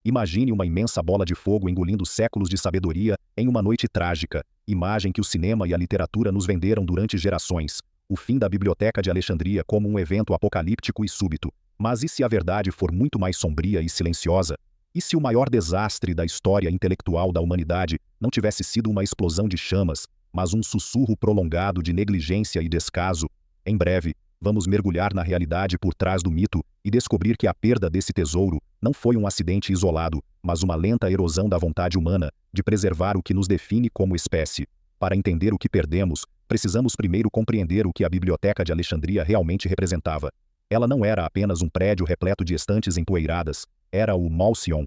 Imagine uma imensa bola de fogo engolindo séculos de sabedoria em uma noite trágica, imagem que o cinema e a literatura nos venderam durante gerações. O fim da Biblioteca de Alexandria como um evento apocalíptico e súbito. Mas e se a verdade for muito mais sombria e silenciosa? E se o maior desastre da história intelectual da humanidade não tivesse sido uma explosão de chamas, mas um sussurro prolongado de negligência e descaso? Em breve, vamos mergulhar na realidade por trás do mito e descobrir que a perda desse tesouro não foi um acidente isolado, mas uma lenta erosão da vontade humana de preservar o que nos define como espécie. Para entender o que perdemos, precisamos primeiro compreender o que a Biblioteca de Alexandria realmente representava. Ela não era apenas um prédio repleto de estantes empoeiradas, era o Malsion,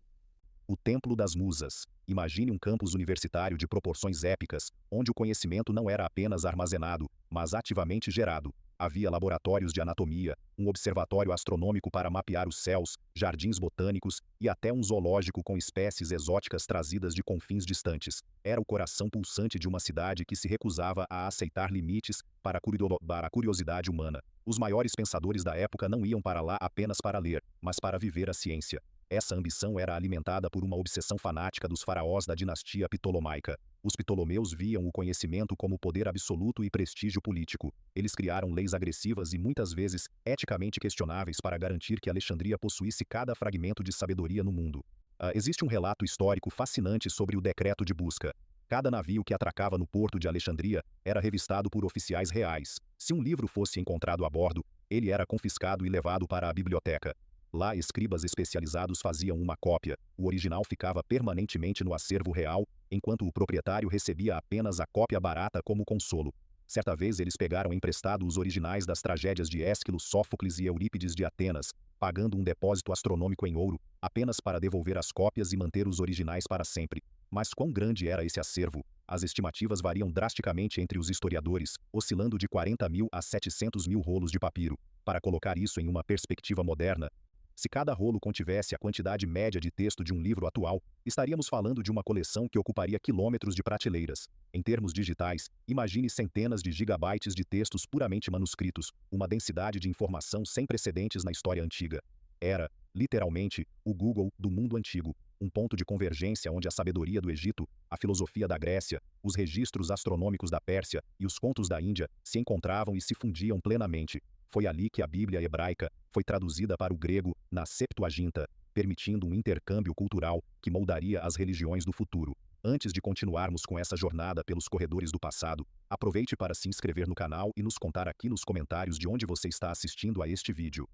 o Templo das Musas. Imagine um campus universitário de proporções épicas, onde o conhecimento não era apenas armazenado, mas ativamente gerado. Havia laboratórios de anatomia, um observatório astronômico para mapear os céus, jardins botânicos e até um zoológico com espécies exóticas trazidas de confins distantes. Era o coração pulsante de uma cidade que se recusava a aceitar limites para a curiosidade humana. Os maiores pensadores da época não iam para lá apenas para ler, mas para viver a ciência. Essa ambição era alimentada por uma obsessão fanática dos faraós da dinastia ptolomaica. Os ptolomeus viam o conhecimento como poder absoluto e prestígio político. Eles criaram leis agressivas e muitas vezes eticamente questionáveis para garantir que Alexandria possuísse cada fragmento de sabedoria no mundo. Existe um relato histórico fascinante sobre o decreto de busca. Cada navio que atracava no porto de Alexandria era revistado por oficiais reais. Se um livro fosse encontrado a bordo, ele era confiscado e levado para a biblioteca. Lá, escribas especializados faziam uma cópia. O original ficava permanentemente no acervo real, enquanto o proprietário recebia apenas a cópia barata como consolo. Certa vez eles pegaram emprestado os originais das tragédias de Ésquilo, Sófocles e Eurípides de Atenas, pagando um depósito astronômico em ouro, apenas para devolver as cópias e manter os originais para sempre. Mas quão grande era esse acervo? As estimativas variam drasticamente entre os historiadores, oscilando de 40 mil a 700 mil rolos de papiro. Para colocar isso em uma perspectiva moderna, se cada rolo contivesse a quantidade média de texto de um livro atual, estaríamos falando de uma coleção que ocuparia quilômetros de prateleiras. Em termos digitais, imagine centenas de gigabytes de textos puramente manuscritos, uma densidade de informação sem precedentes na história antiga. Era, literalmente, o Google do mundo antigo, um ponto de convergência onde a sabedoria do Egito, a filosofia da Grécia, os registros astronômicos da Pérsia e os contos da Índia se encontravam e se fundiam plenamente. Foi ali que a Bíblia hebraica foi traduzida para o grego na Septuaginta, permitindo um intercâmbio cultural que moldaria as religiões do futuro. Antes de continuarmos com essa jornada pelos corredores do passado, aproveite para se inscrever no canal e nos contar aqui nos comentários de onde você está assistindo a este vídeo.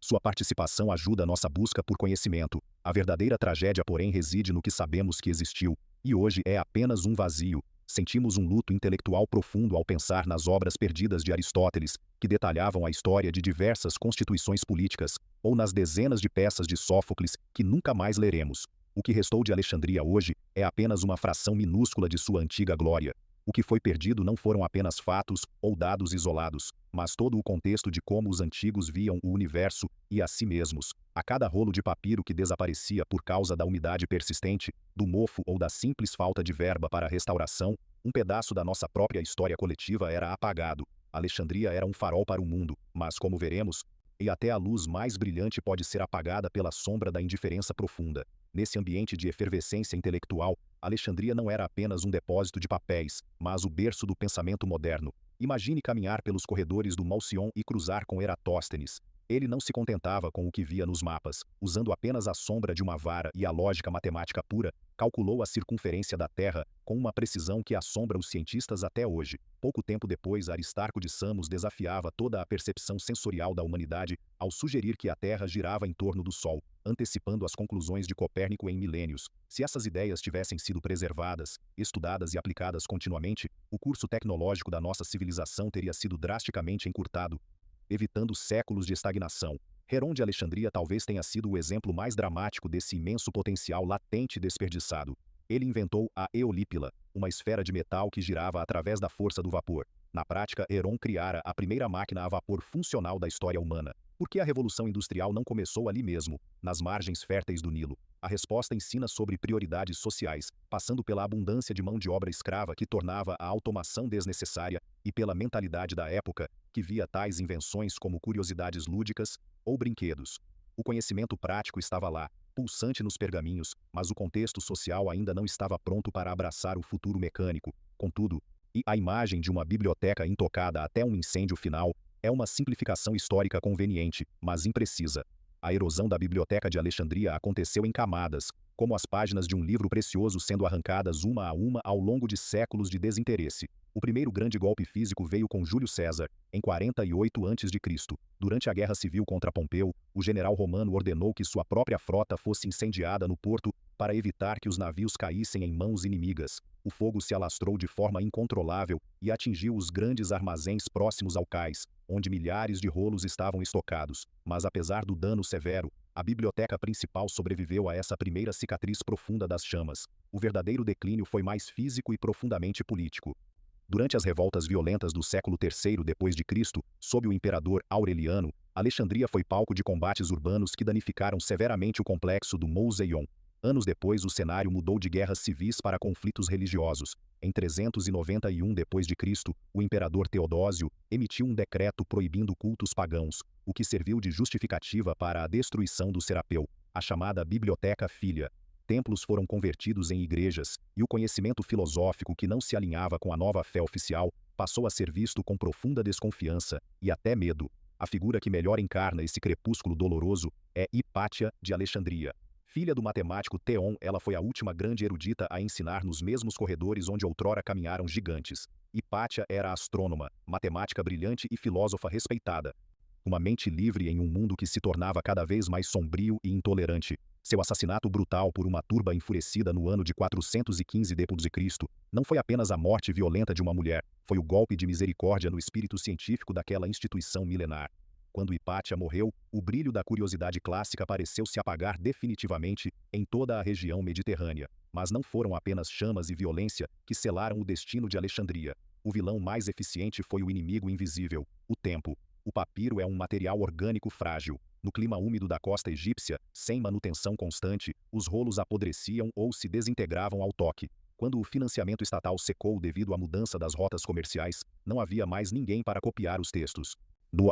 Sua participação ajuda a nossa busca por conhecimento. A verdadeira tragédia, porém, reside no que sabemos que existiu, e hoje é apenas um vazio. Sentimos um luto intelectual profundo ao pensar nas obras perdidas de Aristóteles, que detalhavam a história de diversas constituições políticas, ou nas dezenas de peças de Sófocles que nunca mais leremos. O que restou de Alexandria hoje é apenas uma fração minúscula de sua antiga glória. O que foi perdido não foram apenas fatos ou dados isolados, mas todo o contexto de como os antigos viam o universo e a si mesmos. A cada rolo de papiro que desaparecia por causa da umidade persistente, do mofo ou da simples falta de verba para a restauração, um pedaço da nossa própria história coletiva era apagado. Alexandria era um farol para o mundo, mas como veremos, e até a luz mais brilhante pode ser apagada pela sombra da indiferença profunda. Nesse ambiente de efervescência intelectual, Alexandria não era apenas um depósito de papéis, mas o berço do pensamento moderno. Imagine caminhar pelos corredores do Malsion e cruzar com Eratóstenes. Ele não se contentava com o que via nos mapas, usando apenas a sombra de uma vara e a lógica matemática pura, calculou a circunferência da Terra com uma precisão que assombra os cientistas até hoje. Pouco tempo depois, Aristarco de Samos desafiava toda a percepção sensorial da humanidade ao sugerir que a Terra girava em torno do Sol, antecipando as conclusões de Copérnico em milênios. Se essas ideias tivessem sido preservadas, estudadas e aplicadas continuamente, o curso tecnológico da nossa civilização teria sido drasticamente encurtado, evitando séculos de estagnação. Heron de Alexandria talvez tenha sido o exemplo mais dramático desse imenso potencial latente e desperdiçado. Ele inventou a eolípila, uma esfera de metal que girava através da força do vapor. Na prática, Heron criara a primeira máquina a vapor funcional da história humana. Por que a Revolução Industrial não começou ali mesmo, nas margens férteis do Nilo? A resposta ensina sobre prioridades sociais, passando pela abundância de mão de obra escrava que tornava a automação desnecessária e pela mentalidade da época, que via tais invenções como curiosidades lúdicas ou brinquedos. O conhecimento prático estava lá, pulsante nos pergaminhos, mas o contexto social ainda não estava pronto para abraçar o futuro mecânico. Contudo, a imagem de uma biblioteca intocada até um incêndio final é uma simplificação histórica conveniente, mas imprecisa. A erosão da Biblioteca de Alexandria aconteceu em camadas, como as páginas de um livro precioso sendo arrancadas uma a uma ao longo de séculos de desinteresse. O primeiro grande golpe físico veio com Júlio César, em 48 a.C. Durante a Guerra Civil contra Pompeu, o general romano ordenou que sua própria frota fosse incendiada no porto para evitar que os navios caíssem em mãos inimigas. O fogo se alastrou de forma incontrolável e atingiu os grandes armazéns próximos ao cais, onde milhares de rolos estavam estocados. Mas apesar do dano severo, a biblioteca principal sobreviveu a essa primeira cicatriz profunda das chamas. O verdadeiro declínio foi mais físico e profundamente político. Durante as revoltas violentas do século III d.C., sob o imperador Aureliano, Alexandria foi palco de combates urbanos que danificaram severamente o complexo do Mouseion. Anos depois, o cenário mudou de guerras civis para conflitos religiosos. Em 391 d.C., o imperador Teodósio emitiu um decreto proibindo cultos pagãos, o que serviu de justificativa para a destruição do Serapeu, a chamada Biblioteca Filha. Templos foram convertidos em igrejas, e o conhecimento filosófico que não se alinhava com a nova fé oficial passou a ser visto com profunda desconfiança e até medo. A figura que melhor encarna esse crepúsculo doloroso é Hipátia de Alexandria. Filha do matemático Theon, ela foi a última grande erudita a ensinar nos mesmos corredores onde outrora caminharam gigantes. Hipátia era astrônoma, matemática brilhante e filósofa respeitada. Uma mente livre em um mundo que se tornava cada vez mais sombrio e intolerante. Seu assassinato brutal por uma turba enfurecida no ano de 415 d.C. não foi apenas a morte violenta de uma mulher, foi o golpe de misericórdia no espírito científico daquela instituição milenar. Quando Hipátia morreu, o brilho da curiosidade clássica pareceu se apagar definitivamente em toda a região mediterrânea. Mas não foram apenas chamas e violência que selaram o destino de Alexandria. O vilão mais eficiente foi o inimigo invisível, o tempo. O papiro é um material orgânico frágil. No clima úmido da costa egípcia, sem manutenção constante, os rolos apodreciam ou se desintegravam ao toque. Quando o financiamento estatal secou devido à mudança das rotas comerciais, não havia mais ninguém para copiar os textos.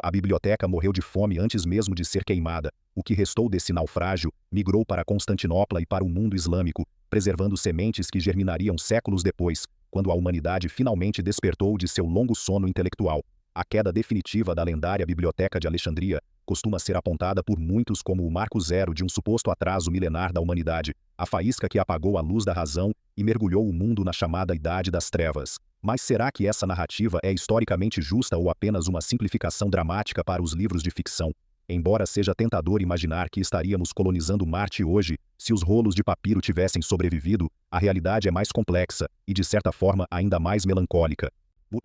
A biblioteca morreu de fome antes mesmo de ser queimada. O que restou desse naufrágio migrou para Constantinopla e para o mundo islâmico, preservando sementes que germinariam séculos depois, quando a humanidade finalmente despertou de seu longo sono intelectual. A queda definitiva da lendária Biblioteca de Alexandria costuma ser apontada por muitos como o marco zero de um suposto atraso milenar da humanidade, a faísca que apagou a luz da razão e mergulhou o mundo na chamada Idade das Trevas. Mas será que essa narrativa é historicamente justa ou apenas uma simplificação dramática para os livros de ficção? Embora seja tentador imaginar que estaríamos colonizando Marte hoje, se os rolos de papiro tivessem sobrevivido, a realidade é mais complexa e, de certa forma, ainda mais melancólica.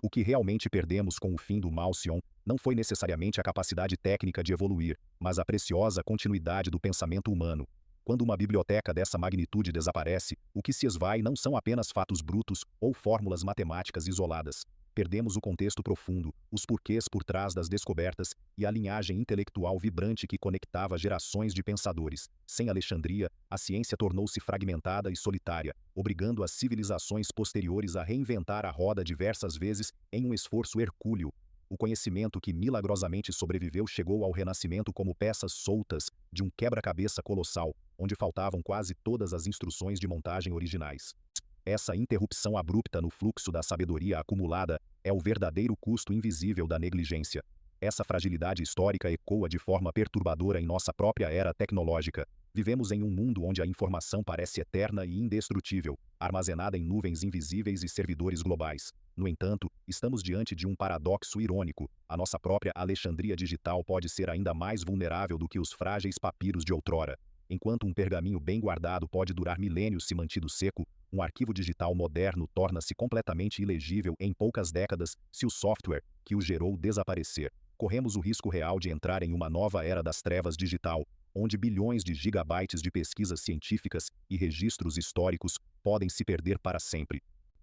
O que realmente perdemos com o fim do Halcyon não foi necessariamente a capacidade técnica de evoluir, mas a preciosa continuidade do pensamento humano. Quando uma biblioteca dessa magnitude desaparece, o que se esvai não são apenas fatos brutos ou fórmulas matemáticas isoladas. Perdemos o contexto profundo, os porquês por trás das descobertas e a linhagem intelectual vibrante que conectava gerações de pensadores. Sem Alexandria, a ciência tornou-se fragmentada e solitária, obrigando as civilizações posteriores a reinventar a roda diversas vezes em um esforço hercúleo. O conhecimento que milagrosamente sobreviveu chegou ao Renascimento como peças soltas de um quebra-cabeça colossal, onde faltavam quase todas as instruções de montagem originais. Essa interrupção abrupta no fluxo da sabedoria acumulada é o verdadeiro custo invisível da negligência. Essa fragilidade histórica ecoa de forma perturbadora em nossa própria era tecnológica. Vivemos em um mundo onde a informação parece eterna e indestrutível, armazenada em nuvens invisíveis e servidores globais. No entanto, estamos diante de um paradoxo irônico. A nossa própria Alexandria digital pode ser ainda mais vulnerável do que os frágeis papiros de outrora. Enquanto um pergaminho bem guardado pode durar milênios se mantido seco, um arquivo digital moderno torna-se completamente ilegível em poucas décadas se o software que o gerou desaparecer. Corremos o risco real de entrar em uma nova era das trevas digital, onde bilhões de gigabytes de pesquisas científicas e registros históricos podem se perder para sempre.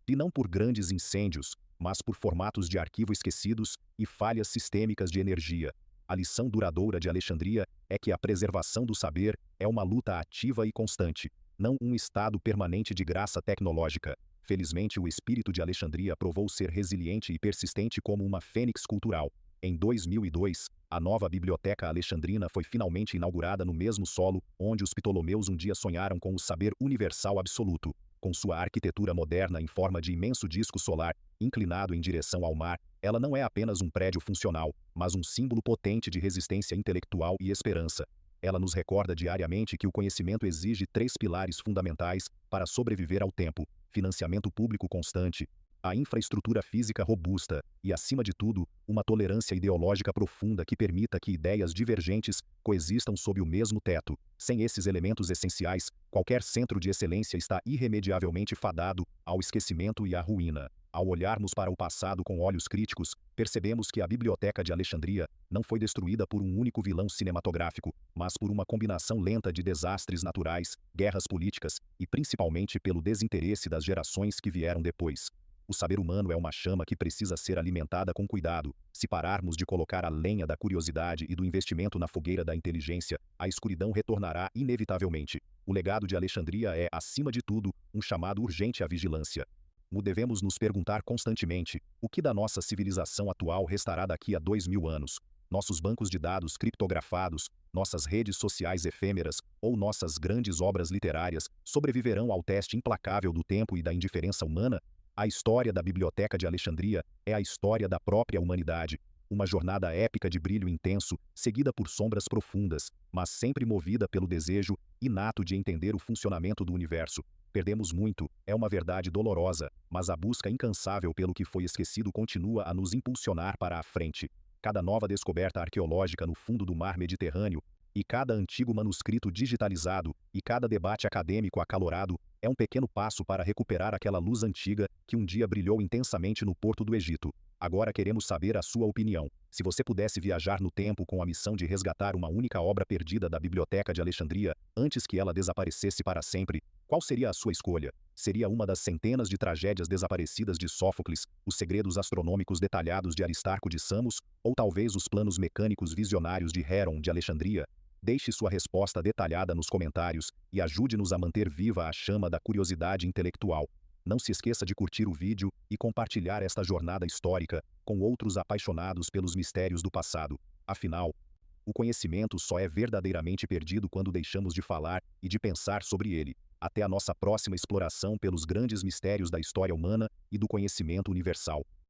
E não por grandes incêndios, mas por formatos de arquivo esquecidos e falhas sistêmicas de energia. A lição duradoura de Alexandria é que a preservação do saber é uma luta ativa e constante, não um estado permanente de graça tecnológica. Felizmente, o espírito de Alexandria provou ser resiliente e persistente como uma fênix cultural. Em 2002, A nova Biblioteca Alexandrina foi finalmente inaugurada no mesmo solo onde os Ptolomeus um dia sonharam com o saber universal absoluto. Com sua arquitetura moderna em forma de imenso disco solar, inclinado em direção ao mar, ela não é apenas um prédio funcional, mas um símbolo potente de resistência intelectual e esperança. Ela nos recorda diariamente que o conhecimento exige três pilares fundamentais para sobreviver ao tempo: financiamento público constante, a infraestrutura física robusta e, acima de tudo, uma tolerância ideológica profunda que permita que ideias divergentes coexistam sob o mesmo teto. Sem esses elementos essenciais, qualquer centro de excelência está irremediavelmente fadado ao esquecimento e à ruína. Ao olharmos para o passado com olhos críticos, percebemos que a Biblioteca de Alexandria não foi destruída por um único vilão cinematográfico, mas por uma combinação lenta de desastres naturais, guerras políticas e principalmente pelo desinteresse das gerações que vieram depois. O saber humano é uma chama que precisa ser alimentada com cuidado. Se pararmos de colocar a lenha da curiosidade e do investimento na fogueira da inteligência, a escuridão retornará inevitavelmente. O legado de Alexandria é, acima de tudo, um chamado urgente à vigilância. Devemos nos perguntar constantemente: o que da nossa civilização atual restará daqui a 2000 anos? Nossos bancos de dados criptografados, nossas redes sociais efêmeras ou nossas grandes obras literárias sobreviverão ao teste implacável do tempo e da indiferença humana? A história da Biblioteca de Alexandria é a história da própria humanidade, uma jornada épica de brilho intenso, seguida por sombras profundas, mas sempre movida pelo desejo inato de entender o funcionamento do universo. Perdemos muito, é uma verdade dolorosa, mas a busca incansável pelo que foi esquecido continua a nos impulsionar para a frente. Cada nova descoberta arqueológica no fundo do mar Mediterrâneo, e cada antigo manuscrito digitalizado, e cada debate acadêmico acalorado, é um pequeno passo para recuperar aquela luz antiga que um dia brilhou intensamente no porto do Egito. Agora queremos saber a sua opinião. Se você pudesse viajar no tempo com a missão de resgatar uma única obra perdida da Biblioteca de Alexandria, antes que ela desaparecesse para sempre, qual seria a sua escolha? Seria uma das centenas de tragédias desaparecidas de Sófocles, os segredos astronômicos detalhados de Aristarco de Samos, ou talvez os planos mecânicos visionários de Heron de Alexandria? Deixe sua resposta detalhada nos comentários e ajude-nos a manter viva a chama da curiosidade intelectual. Não se esqueça de curtir o vídeo e compartilhar esta jornada histórica com outros apaixonados pelos mistérios do passado. Afinal, o conhecimento só é verdadeiramente perdido quando deixamos de falar e de pensar sobre ele. Até a nossa próxima exploração pelos grandes mistérios da história humana e do conhecimento universal.